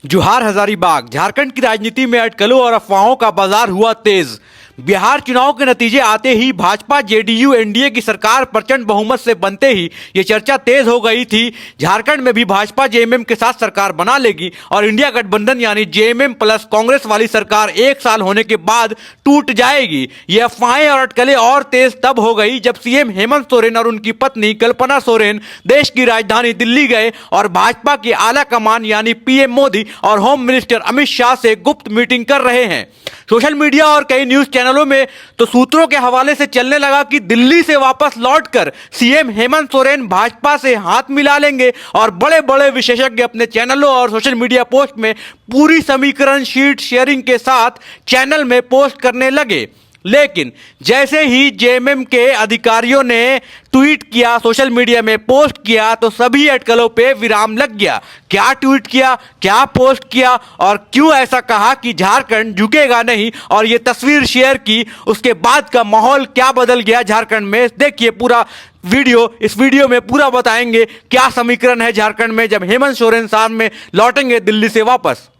जोहार हजारीबाग। झारखंड की राजनीति में अटकलों और अफवाहों का बाजार हुआ तेज। बिहार चुनाव के नतीजे आते ही भाजपा जेडीयू एनडीए की सरकार प्रचंड बहुमत से बनते ही ये चर्चा तेज हो गई थी झारखंड में भी भाजपा जेएमएम के साथ सरकार बना लेगी और इंडिया गठबंधन यानी जेएमएम प्लस कांग्रेस वाली सरकार एक साल होने के बाद टूट जाएगी। ये अफवाहें और अटकलें और तेज तब हो गई जब सीएम हेमंत सोरेन और उनकी पत्नी कल्पना सोरेन देश की राजधानी दिल्ली गए और भाजपा की आला कमान यानी पीएम मोदी और होम मिनिस्टर अमित शाह से गुप्त मीटिंग कर रहे हैं। सोशल मीडिया और कई न्यूज चैनलों में तो सूत्रों के हवाले से चलने लगा कि दिल्ली से वापस लौटकर सीएम हेमंत सोरेन भाजपा से हाथ मिला लेंगे और बड़े बड़े विशेषज्ञ अपने चैनलों और सोशल मीडिया पोस्ट में पूरी समीकरण शीट शेयरिंग के साथ चैनल में पोस्ट करने लगे। लेकिन जैसे ही जेएमएम के अधिकारियों ने ट्वीट किया, सोशल मीडिया में पोस्ट किया, तो सभी अटकलों पे विराम लग गया। क्या ट्वीट किया, क्या पोस्ट किया और क्यों ऐसा कहा कि झारखंड झुकेगा नहीं और ये तस्वीर शेयर की, उसके बाद का माहौल क्या बदल गया झारखंड में, देखिए पूरा वीडियो। इस वीडियो में पूरा बताएंगे क्या समीकरण है झारखंड में जब हेमंत सोरेन साहब में लौटेंगे दिल्ली से वापस।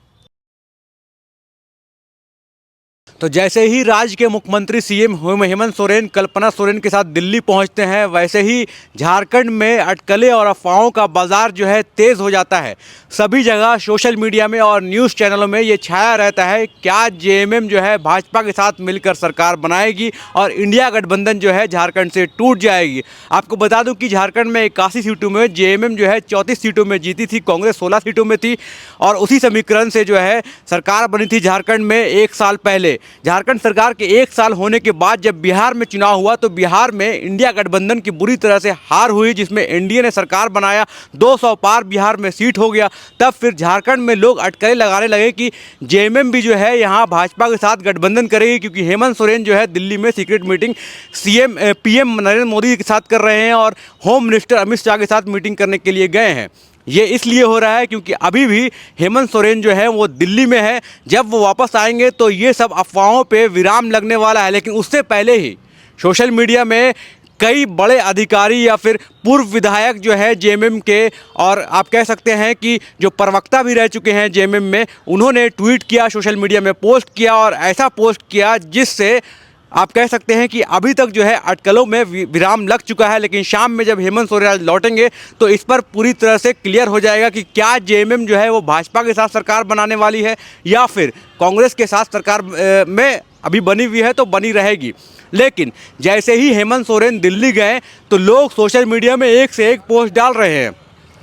तो जैसे ही राज्य के मुख्यमंत्री सीएम हेमंत सोरेन कल्पना सोरेन के साथ दिल्ली पहुंचते हैं, वैसे ही झारखंड में अटकलें और अफवाहों का बाजार जो है तेज़ हो जाता है। सभी जगह सोशल मीडिया में और न्यूज़ चैनलों में ये छाया रहता है क्या जेएमएम जो है भाजपा के साथ मिलकर सरकार बनाएगी और इंडिया गठबंधन जो है झारखंड से टूट जाएगी। आपको बता दूं कि झारखंड में 81 सीटों में जेएमएम जो है 34 सीटों में जीती थी, कांग्रेस 16 सीटों में थी और उसी समीकरण से जो है सरकार बनी थी झारखंड में एक साल पहले। झारखंड सरकार के एक साल होने के बाद जब बिहार में चुनाव हुआ तो बिहार में इंडिया गठबंधन की बुरी तरह से हार हुई, जिसमें एनडीए ने सरकार बनाया, 200 पार बिहार में सीट हो गया। तब फिर झारखंड में लोग अटकलें लगाने लगे कि जेएमएम भी जो है यहाँ भाजपा के साथ गठबंधन करेगी, क्योंकि हेमंत सोरेन जो है दिल्ली में secret meeting PM Narendra Modi के साथ कर रहे हैं और होम मिनिस्टर अमित शाह के साथ मीटिंग करने के लिए गए हैं। ये इसलिए हो रहा है क्योंकि अभी भी हेमंत सोरेन जो है वो दिल्ली में है। जब वो वापस आएंगे तो ये सब अफवाहों पे विराम लगने वाला है। लेकिन उससे पहले ही सोशल मीडिया में कई बड़े अधिकारी या फिर पूर्व विधायक जो है जेएमएम के, और आप कह सकते हैं कि जो प्रवक्ता भी रह चुके हैं जेएमएम में, उन्होंने ट्वीट किया, सोशल मीडिया में पोस्ट किया और ऐसा पोस्ट किया जिससे आप कह सकते हैं कि अभी तक जो है अटकलों में विराम लग चुका है। लेकिन शाम में जब हेमंत सोरेन लौटेंगे तो इस पर पूरी तरह से क्लियर हो जाएगा कि क्या जेएमएम जो है वो भाजपा के साथ सरकार बनाने वाली है या फिर कांग्रेस के साथ सरकार में अभी बनी हुई है तो बनी रहेगी। लेकिन जैसे ही हेमंत सोरेन दिल्ली गए तो लोग सोशल मीडिया में एक से एक पोस्ट डाल रहे हैं।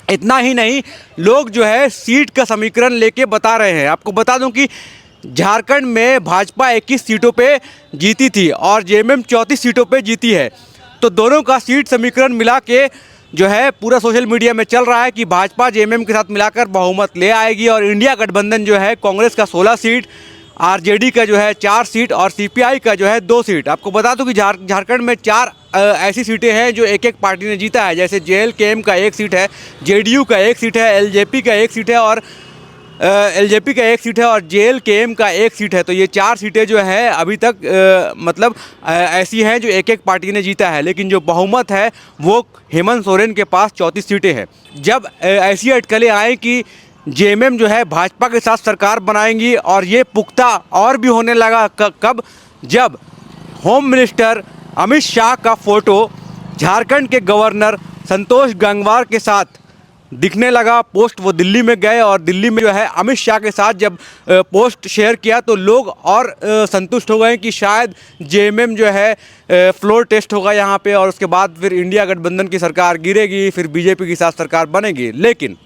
इतना ही नहीं, लोग जो है सीट का समीकरण लेके बता रहे हैं। आपको बता दूं कि झारखंड में भाजपा 21 सीटों पे जीती थी और जेएमएम 34 सीटों पे जीती है। तो दोनों का सीट समीकरण मिला के जो है पूरा सोशल मीडिया में चल रहा है कि भाजपा जेएमएम के साथ मिलाकर बहुमत ले आएगी और इंडिया गठबंधन जो है कांग्रेस का 16 सीट, आरजेडी का जो है 4 सीट और सीपीआई का जो है 2 सीट। आपको बता दूं कि झारखंड में 4 ऐसी सीटें हैं जो एक एक पार्टी ने जीता है, जैसे जेएलकेएम का 1 सीट है, जेडीयू का 1 सीट है, एलजेपी का 1 सीट है और एलजेपी का 1 सीट है और जेएलकेएम का 1 सीट है। तो ये 4 सीटें जो है अभी तक मतलब ऐसी हैं जो एक एक पार्टी ने जीता है। लेकिन जो बहुमत है वो हेमंत सोरेन के पास 34 सीटें हैं। जब ऐसी अटकलें आए कि जेएमएम जो है भाजपा के साथ सरकार बनाएंगी और ये पुख्ता और भी होने लगा कब, जब होम मिनिस्टर अमित शाह का फ़ोटो झारखंड के गवर्नर संतोष गंगवार के साथ दिखने लगा। पोस्ट वो दिल्ली में गए और दिल्ली में जो है अमित शाह के साथ जब पोस्ट शेयर किया तो लोग और संतुष्ट हो गए कि शायद जेएमएम जो है फ्लोर टेस्ट होगा यहाँ पे और उसके बाद फिर इंडिया गठबंधन की सरकार गिरेगी, फिर बीजेपी के साथ सरकार बनेगी। लेकिन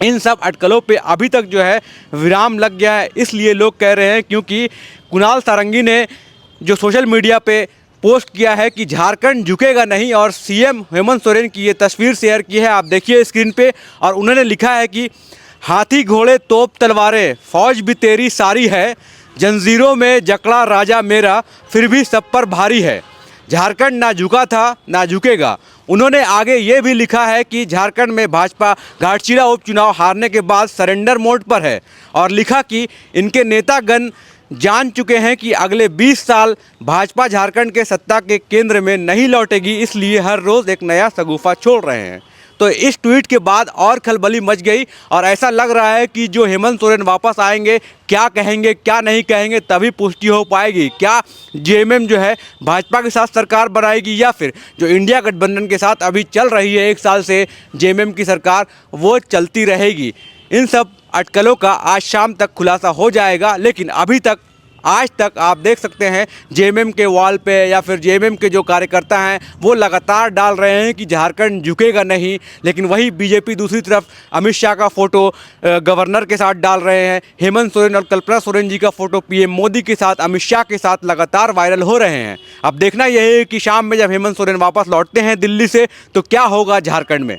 इन सब अटकलों पे अभी तक जो है विराम लग गया है। इसलिए लोग कह रहे हैं क्योंकि कुणाल सारंगी ने जो सोशल मीडिया पे पोस्ट किया है कि झारखंड झुकेगा नहीं और सीएम हेमंत सोरेन की ये तस्वीर शेयर की है, आप देखिए स्क्रीन पे। और उन्होंने लिखा है कि हाथी घोड़े तोप तलवारें फौज भी तेरी सारी है, जंजीरों में जकड़ा राजा मेरा फिर भी सब पर भारी है, झारखंड ना झुका था ना झुकेगा। उन्होंने आगे ये भी लिखा है कि झारखंड में भाजपा घाटशिला उपचुनाव हारने के बाद सरेंडर मोड पर है और लिखा कि इनके नेतागण जान चुके हैं कि अगले 20 साल भाजपा झारखंड के सत्ता के केंद्र में नहीं लौटेगी, इसलिए हर रोज़ एक नया शगुफा छोड़ रहे हैं। तो इस ट्वीट के बाद और खलबली मच गई और ऐसा लग रहा है कि जो हेमंत सोरेन वापस आएंगे, क्या कहेंगे क्या नहीं कहेंगे तभी पुष्टि हो पाएगी। क्या जेएमएम जो है भाजपा के साथ सरकार बनाएगी या फिर जो इंडिया गठबंधन के साथ अभी चल रही है 1 साल से जेएमएम की सरकार, वो चलती रहेगी। इन सब अटकलों का आज शाम तक खुलासा हो जाएगा। लेकिन अभी तक आज तक आप देख सकते हैं जेएमएम के वॉल पे या फिर जेएमएम के जो कार्यकर्ता हैं वो लगातार डाल रहे हैं कि झारखंड झुकेगा नहीं। लेकिन वही बीजेपी दूसरी तरफ अमित शाह का फ़ोटो गवर्नर के साथ डाल रहे हैं। हेमंत सोरेन और कल्पना सोरेन जी का फ़ोटो पीएम मोदी के साथ, अमित शाह के साथ लगातार वायरल हो रहे हैं। अब देखना यह है कि शाम में जब हेमंत सोरेन वापस लौटते हैं दिल्ली से तो क्या होगा झारखंड में।